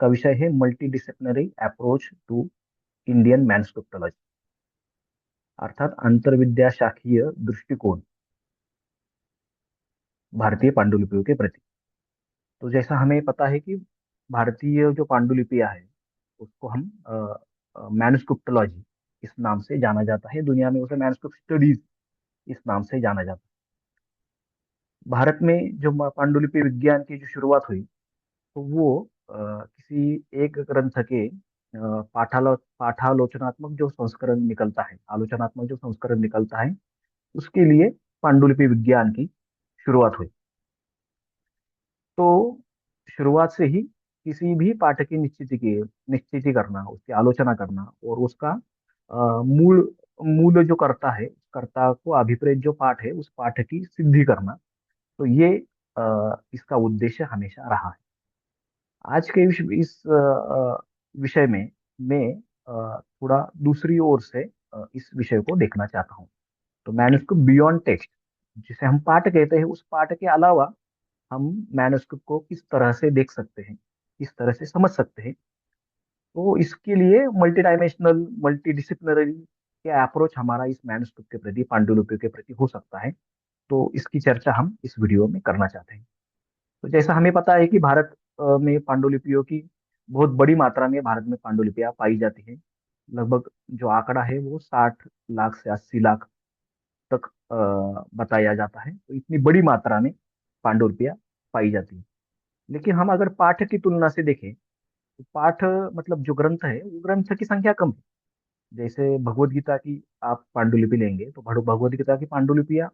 इसका विषय है multidisciplinary approach to Indian manuscriptology, अर्थात अंतर्विद्या शाखीय दृष्टिकोण भारतीय पांडुलिपियों के प्रति। तो जैसा हमें पता है कि भारतीय जो पांडुलिपियां है उसको हम मैन्युस्क्रिप्टोलॉजी इस नाम से जाना जाता है, दुनिया में उसे मैन्युस्क्रिप्ट स्टडीज इस नाम से जाना जाता है। भारत में जो पांडुलिपि विज्ञान की जो शुरुआत हुई तो वो किसी एक ग्रंथ के पाठालोचनात्मक जो संस्करण निकलता है, आलोचनात्मक जो संस्करण निकलता है, उसके लिए पांडुलिपि विज्ञान की शुरुआत हुई। तो शुरुआत से ही किसी भी पाठ की निश्चिति करना, उसकी आलोचना करना और उसका मूल मूल जो करता है, कर्ता को अभिप्रेत जो पाठ है उस पाठ की सिद्धि करना, तो ये इसका उद्देश्य हमेशा रहा है। आज के इस विषय में मैं थोड़ा दूसरी ओर से इस विषय को देखना चाहता हूँ। तो मैन्युस्क्रिप्ट बियॉन्ड टेक्स्ट, जिसे हम पाठ कहते हैं, उस पाठ के अलावा हम मैन्युस्क्रिप्ट को किस तरह से देख सकते हैं, किस तरह से समझ सकते हैं। तो इसके लिए मल्टी डायमेंशनल, मल्टी डिसिप्लिनरी क्या अप्रोच हमारा इस मैन्युस्क्रिप्ट के प्रति, पांडुलिपि के प्रति हो सकता है, तो इसकी चर्चा हम इस वीडियो में करना चाहते हैं। तो जैसा हमें पता है कि भारत में पांडुलिपियों की बहुत बड़ी मात्रा में भारत में पांडुलिपियां पाई जाती हैं। लगभग जो आंकड़ा है वो 60 लाख से 80 लाख तक बताया जाता है। तो इतनी बड़ी मात्रा में पांडुलिपियां पाई जाती है। लेकिन हम अगर पाठ की तुलना से देखें तो पाठ मतलब जो ग्रंथ है वो ग्रंथ की संख्या कम है। जैसे भगवत गीता की आप पांडुलिपि लेंगे तो भगवत गीता की पांडुलिपियां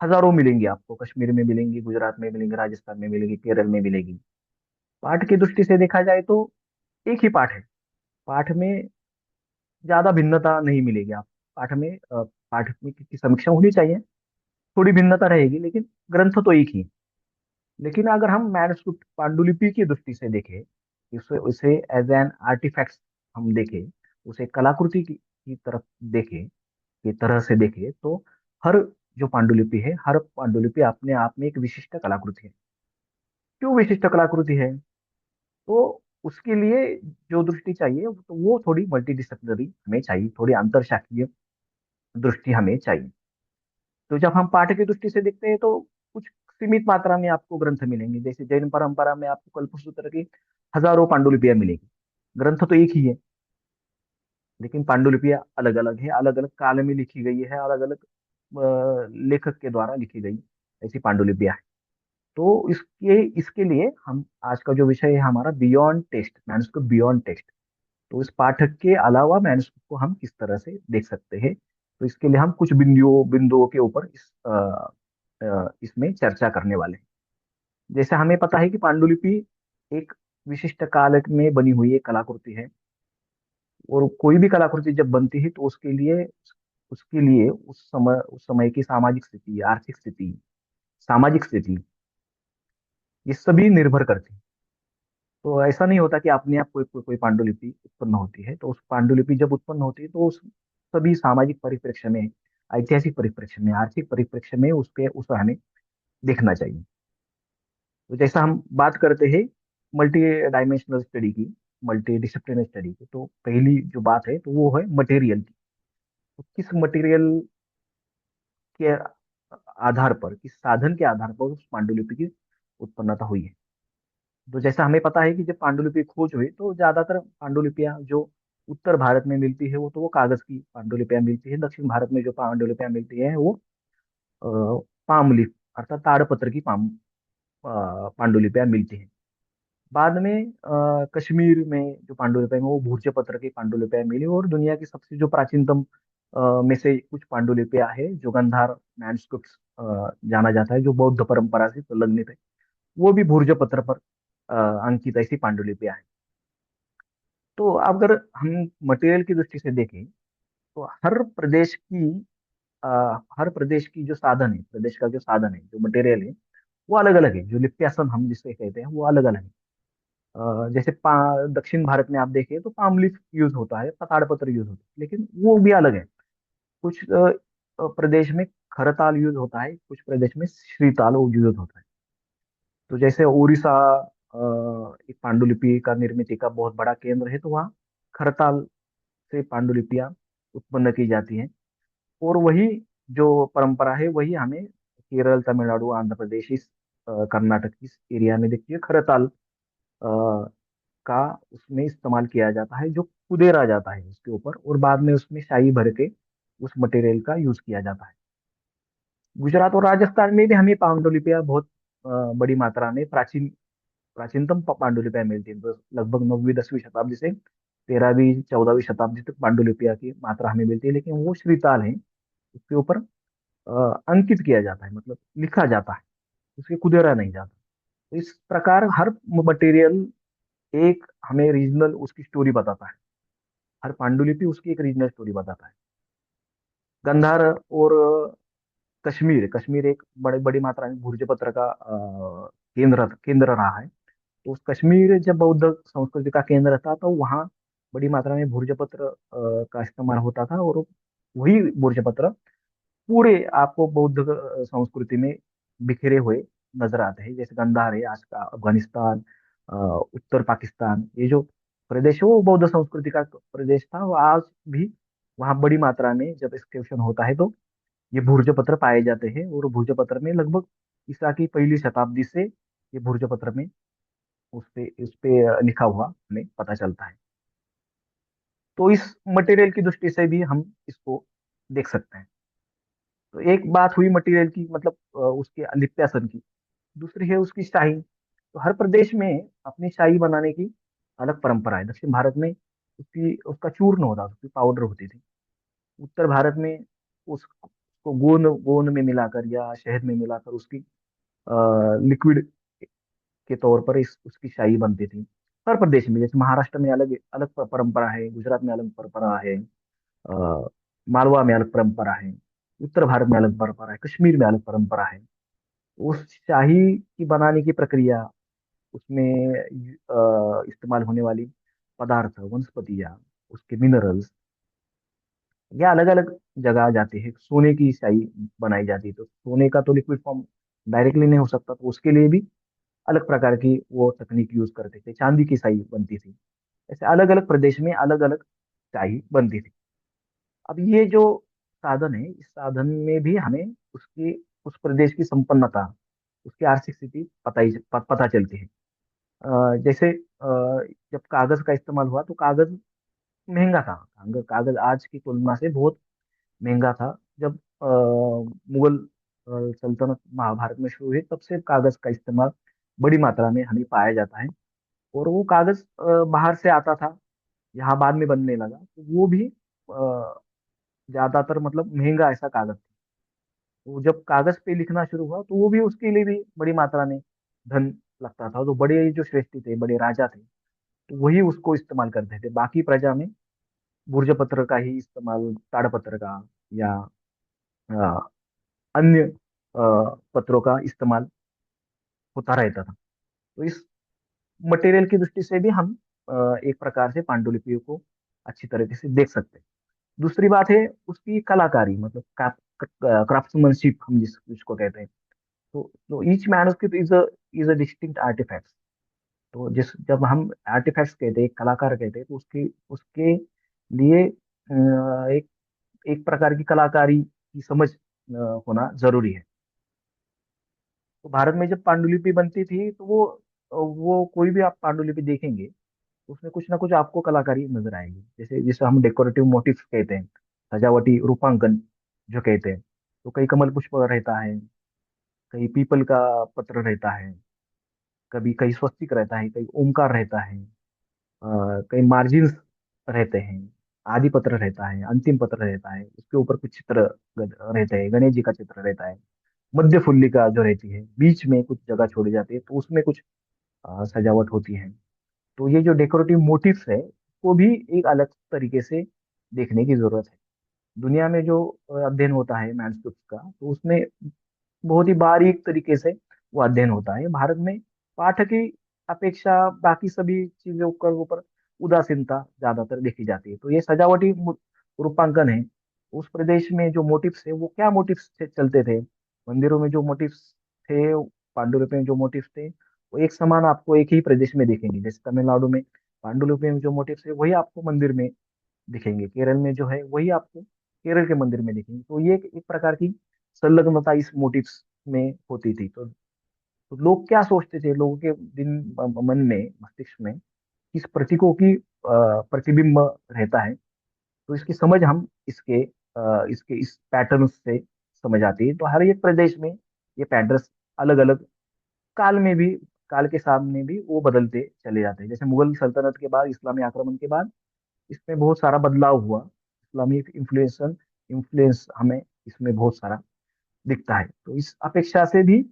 हजारों मिलेंगी आपको, कश्मीर में मिलेंगी, गुजरात में मिलेंगी, राजस्थान में मिलेंगी, केरल में मिलेगी। पाठ की दृष्टि से देखा जाए तो एक ही पाठ है। पाठ में ज्यादा भिन्नता नहीं मिलेगी आप। पाठ में पाठ में की समीक्षा होनी चाहिए, थोड़ी भिन्नता रहेगी, लेकिन ग्रंथ तो एक ही है। लेकिन अगर हम मैन्युस्क्रिप्ट पांडुलिपि की दृष्टि से देखें, उसे उसे एज एन आर्टिफैक्ट हम देखें, उसे कलाकृति की तरफ देखें, की तरह से देखें, तो हर जो पांडुलिपि है, हर पांडुलिपि अपने आप में एक विशिष्ट कलाकृति है। क्यों विशिष्ट कलाकृति है? तो उसके लिए जो दृष्टि चाहिए तो वो थोड़ी मल्टीडिसिप्लिनरी हमें चाहिए, थोड़ी अंतरशाखीय दृष्टि हमें चाहिए। तो जब हम पाठ की दृष्टि से देखते हैं तो कुछ सीमित मात्रा में आपको ग्रंथ मिलेंगे। जैसे जैन परंपरा में आपको कल्पसूत्र की हजारों पांडुलिपियां मिलेगी। ग्रंथ तो एक ही है, लेकिन पांडुलिपियां अलग अलग है, अलग अलग काल में लिखी गई है, अलग अलग लेखक के द्वारा लिखी गई ऐसी पांडुलिपियां हैं। तो इसके इसके लिए हम आज का जो विषय है हमारा beyond text, manuscript beyond text. तो इस पाठक के अलावा मैन्युस्क्रिप्ट को हम किस तरह से देख सकते हैं, तो इसके लिए हम कुछ बिंदुओं बिंदुओं के ऊपर इसमें चर्चा करने वाले हैं। जैसे हमें पता है कि पांडुलिपि एक विशिष्ट काल में बनी हुई एक कलाकृति है। और कोई भी कलाकृति जब बनती है तो उसके लिए उस समय की सामाजिक स्थिति, आर्थिक स्थिति, सामाजिक स्थिति, ये सभी निर्भर करती है। तो ऐसा नहीं होता कि अपने आप कोई पांडुलिपि उत्पन्न होती है। तो उस पांडुलिपि जब उत्पन्न होती है तो उस सभी सामाजिक परिप्रेक्ष्य में, ऐतिहासिक परिप्रेक्ष्य में, आर्थिक परिप्रेक्ष्य में उसके उस हमें देखना चाहिए। तो जैसा हम बात करते हैं मल्टी डायमेंशनल स्टडी की, मल्टी डिसिप्लिनरी स्टडी की, तो पहली जो बात है तो वो है मटेरियल की। तो किस मटेरियल के आधार पर, किस साधन के आधार पर उस पांडुलिपि की उत्पन्नता हुई है? तो जैसा हमें पता है कि जब पांडुलिपि खोज हुई तो ज्यादातर पांडुलिपियां जो उत्तर भारत में मिलती है वो तो वो कागज की पांडुलिपियां मिलती है। दक्षिण भारत में जो पांडुलिपियां मिलती है वो पाम लीफ अर्थात ताड़पत्र की पांडुलिपियां मिलती है। बाद में कश्मीर में जो पांडुलिपियां हैं, वो भूर्ज पत्र की पांडुलिपियां मिली। और दुनिया की सबसे जो प्राचीनतम में से कुछ पांडुलिपियां है जो गंधार मैन्युस्क्रिप्ट जाना जाता है, जो बौद्ध परंपरा से संलग्नित है, वो भी भूर्ज पत्र पर अंकित ऐसी पांडुलिपियां हैं। तो अगर हम मटेरियल की दृष्टि से देखें तो हर प्रदेश की जो साधन है, प्रदेश का जो साधन है, जो मटेरियल है, वो अलग अलग है। जो लिप्यासन हम जिसे कहते हैं वो अलग अलग है। जैसे दक्षिण भारत में आप देखें तो पाम लीफ यूज होता है, ताड़पत्र यूज होता है, लेकिन वो भी अलग है। कुछ प्रदेश में खरताल यूज होता है, कुछ प्रदेश में श्रीताल यूज होता है। तो जैसे उड़ीसा, एक पांडुलिपि का निर्मित का बहुत बड़ा केंद्र है, तो वहाँ खरताल से पांडुलिपियां उत्पन्न की जाती हैं। और वही जो परंपरा है वही हमें केरल, तमिलनाडु, आंध्र प्रदेश, इस कर्नाटक इस एरिया में देखिए खरताल का उसमें इस्तेमाल किया जाता है, जो कुदेरा जाता है उसके ऊपर, और बाद में उसमें शाही भर के उस मटेरियल का यूज किया जाता है। गुजरात और राजस्थान में भी हमें पांडुलिपियां बहुत बड़ी मात्रा में प्राचीनतम पांडुलिपियां मिलती हैं। तो लगभग 9वीं 10वीं शताब्दी से 13वीं 14वीं शताब्दी तक पांडुलिपिया की मात्रा हमें मिलती है, लेकिन वो श्रीताल है, उसके ऊपर अंकित किया जाता है, मतलब लिखा जाता है, उसके कुदेरा नहीं जाता। तो इस प्रकार हर मटेरियल एक हमें रीजनल उसकी स्टोरी बताता है। हर पांडुलिपि उसकी एक रीजनल स्टोरी बताता है। गंधार और कश्मीर कश्मीर एक बड़ी बड़ी मात्रा में भूर्ज पत्र का केंद्र केंद्र रहा है। तो उस कश्मीर जब बौद्ध संस्कृति का केंद्र था, तो वहाँ बड़ी मात्रा में भूर्ज पत्र का इस्तेमाल होता था, और वही भूर्ज पत्र पूरे आपको बौद्ध संस्कृति में बिखरे हुए नजर आते हैं। जैसे गंधार है आज का अफगानिस्तान, उत्तर पाकिस्तान, ये जो प्रदेश है वो बौद्ध संस्कृति का प्रदेश था। वो आज भी वहाँ बड़ी मात्रा में जब एक्सकैवेशन होता है तो ये भूर्ज पत्र पाए जाते हैं, और भूर्ज पत्र में लगभग ईसा की पहली शताब्दी से ये भूर्ज पत्र में उस पे लिखा हुआ हमें पता चलता है। तो इस मटेरियल की दृष्टि से भी हम इसको देख सकते हैं। तो एक बात हुई मटेरियल की, मतलब उसके लिप्यासन की। दूसरी है उसकी शाही। तो हर प्रदेश में अपनी शाही बनाने की अलग परंपरा है। दक्षिण भारत में उसकी उसका चूर्ण होता था, उसकी पाउडर होती थी। उत्तर भारत में उसको गोंद गोंद में मिलाकर या शहद में मिलाकर उसकी लिक्विड के तौर पर इस उसकी शाही बनती थी। हर प्रदेश में, जैसे महाराष्ट्र में अलग अलग परंपरा है, गुजरात में अलग परंपरा है, अ, मालवा में अलग परंपरा है, उत्तर भारत में अलग परंपरा है, कश्मीर में अलग परंपरा है। उस शाही की बनाने की प्रक्रिया, उसमें इस्तेमाल होने वाली पदार्थ, वनस्पतियाँ, उसके मिनरल्स, ये अलग अलग जगह जाते हैं। सोने की शाही बनाई जाती है, तो सोने का तो लिक्विड फॉर्म डायरेक्टली नहीं हो सकता, तो उसके लिए भी अलग प्रकार की वो तकनीक यूज करते थे। चांदी की शाही बनती थी। ऐसे अलग अलग प्रदेश में अलग अलग शाही बनती थी। अब ये जो साधन है, इस साधन में भी हमें उसकी उस प्रदेश की संपन्नता, उसकी आर्थिक स्थिति पता चलती है। जैसे जब कागज का इस्तेमाल हुआ तो कागज महंगा था। कागज कागज आज की तुलना से बहुत महंगा था। जब मुगल सल्तनत महाभारत में शुरू हुई, तब से कागज का इस्तेमाल बड़ी मात्रा में हमें पाया जाता है। और वो कागज बाहर से आता था, यहाँ बाद में बनने लगा, तो वो भी ज्यादातर मतलब महंगा ऐसा कागज था। तो जब कागज पे लिखना शुरू हुआ तो वो भी उसके लिए भी बड़ी मात्रा में धन लगता था। तो बड़े जो श्रेष्ठी थे, बड़े राजा थे, तो वही उसको इस्तेमाल करते थे। बाकी प्रजा में भूर्ज पत्र का ही इस्तेमाल, ताड़पत्र का या अ, अन्य पत्रों का इस्तेमाल होता रहता था। तो इस मटेरियल की दृष्टि से भी हम एक प्रकार से पांडुलिपियों को अच्छी तरीके से देख सकते हैं। दूसरी बात है उसकी कलाकारी, मतलब क्राफ्ट्समैनशिप हम जिसको कहते हैं। तो each manuscript is a distinct artifact. तो जिस जब हम आर्टिफैक्ट्स कहते हैं, कलाकार कहते हैं, तो उसके उसके लिए एक एक प्रकार की कलाकारी की समझ होना जरूरी है। तो भारत में जब पांडुलिपि बनती थी तो वो कोई भी आप पांडुलिपि देखेंगे तो उसमें कुछ ना कुछ आपको कलाकारी नजर आएगी। जैसे जिसे हम डेकोरेटिव मोटिव्स कहते हैं, सजावटी रूपांकन जो कहते हैं। तो कहीं कमल पुष्प रहता है, कहीं पीपल का पत्र रहता है, कभी कहीं स्वस्तिक रहता है, कहीं ओमकार रहता है, कहीं मार्जिन्स रहते हैं, आदि पत्र रहता है, अंतिम पत्र रहता है, उसके ऊपर कुछ चित्र रहते हैं, गणेश जी का चित्र रहता है, मध्य फुल्लिका जो रहती है, बीच में कुछ जगह छोड़ी जाती है, तो उसमें कुछ सजावट होती है। तो ये जो डेकोरेटिव मोटिव्स है, वो भी एक अलग तरीके से देखने की जरूरत है। दुनिया में जो अध्ययन होता है मैन्युस्क्रिप्ट का, तो उसमें बहुत ही बारीक तरीके से वो अध्ययन होता है। भारत में पाठ की अपेक्षा बाकी सभी चीजों के ऊपर उदासीनता ज्यादातर देखी जाती है। तो ये सजावटी रूपांकन है। उस प्रदेश में जो मोटिव्स है वो क्या मोटिव्स से चलते थे, मंदिरों में जो मोटिव्स थे, पांडुलिपि में जो मोटिव्स थे, वो एक समान आपको एक ही प्रदेश में दिखेंगे। जैसे तमिलनाडु में पांडुलिपि में जो मोटिव्स है वही आपको मंदिर में दिखेंगे, केरल में जो है वही आपको केरल के मंदिर में दिखेंगे। तो ये एक प्रकार की संलग्नता इस मोटिव्स में होती थी। तो लोग क्या सोचते थे, लोगों के मन में, मस्तिष्क में किस प्रतीकों की प्रतिबिंब रहता है, तो इसकी समझ हम इसके इस पैटर्न से समझ आती है। तो हर एक प्रदेश में ये पैटर्न्स अलग अलग काल में भी, काल के सामने भी वो बदलते चले जाते हैं। जैसे मुगल सल्तनत के बाद, इस्लामी आक्रमण के बाद इसमें बहुत सारा बदलाव हुआ। इस्लामी इन्फ्लुएंस हमें इसमें बहुत सारा दिखता है। तो इस अपेक्षा से भी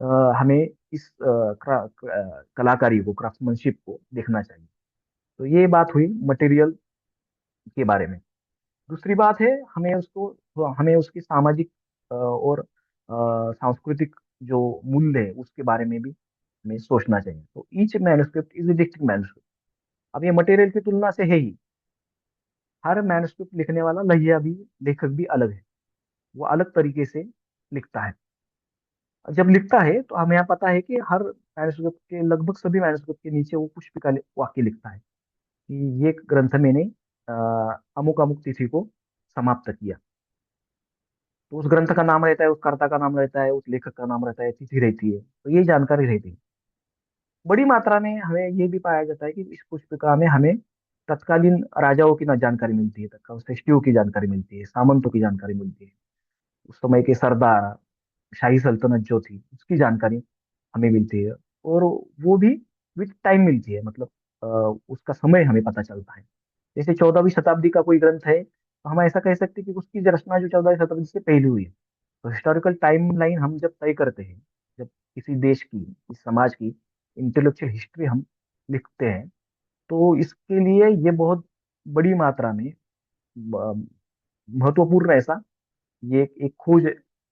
हमें इस कलाकारी को, क्राफ्ट्समैनशिप को देखना चाहिए। तो ये बात हुई मटेरियल के बारे में। दूसरी बात है, हमें उसकी सामाजिक और सांस्कृतिक जो मूल्य है उसके बारे में भी हमें सोचना चाहिए। तो each manuscript is a distinct manuscript. अब ये मटेरियल की तुलना से है ही, हर मैन्युस्क्रिप्ट लिखने वाला लहिया भी, लेखक भी अलग है। वो अलग तरीके से लिखता है। जब लिखता है तो हमें यहाँ पता है कि हर मैन्युस्क्रिप्ट के, लगभग सभी मैन्युस्क्रिप्ट के नीचे वो पुष्पिका वाक्य लिखता है कि ये ग्रंथ मैंने अमुक अमुक तिथि को समाप्त किया। तो उस ग्रंथ का नाम रहता है, उस कर्ता का नाम रहता है, उस लेखक का नाम रहता है, तिथि रहती है। तो ये जानकारी रहती है। बड़ी मात्रा में हमें ये भी पाया जाता है कि इस पुस्तिका में हमें तत्कालीन राजाओं की ना जानकारी मिलती है, तत्कालीन श्रेष्ठियों की जानकारी मिलती है, सामंतों की जानकारी मिलती है, उस समय के सरदार, शाही सल्तनत जो थी उसकी जानकारी हमें मिलती है। और वो भी विथ टाइम मिलती है, मतलब अ, उसका समय हमें पता चलता है। जैसे 14वीं शताब्दी का कोई ग्रंथ है तो हम ऐसा कह सकते हैं कि उसकी रचना जो 14वीं शताब्दी से पहले हुई है। तो हिस्टोरिकल टाइम लाइन हम जब तय करते हैं, जब किसी देश की, इस समाज की इंटेलेक्चुअल हिस्ट्री हम लिखते हैं, तो इसके लिए ये बहुत बड़ी मात्रा में महत्वपूर्ण ऐसा, ये एक खोज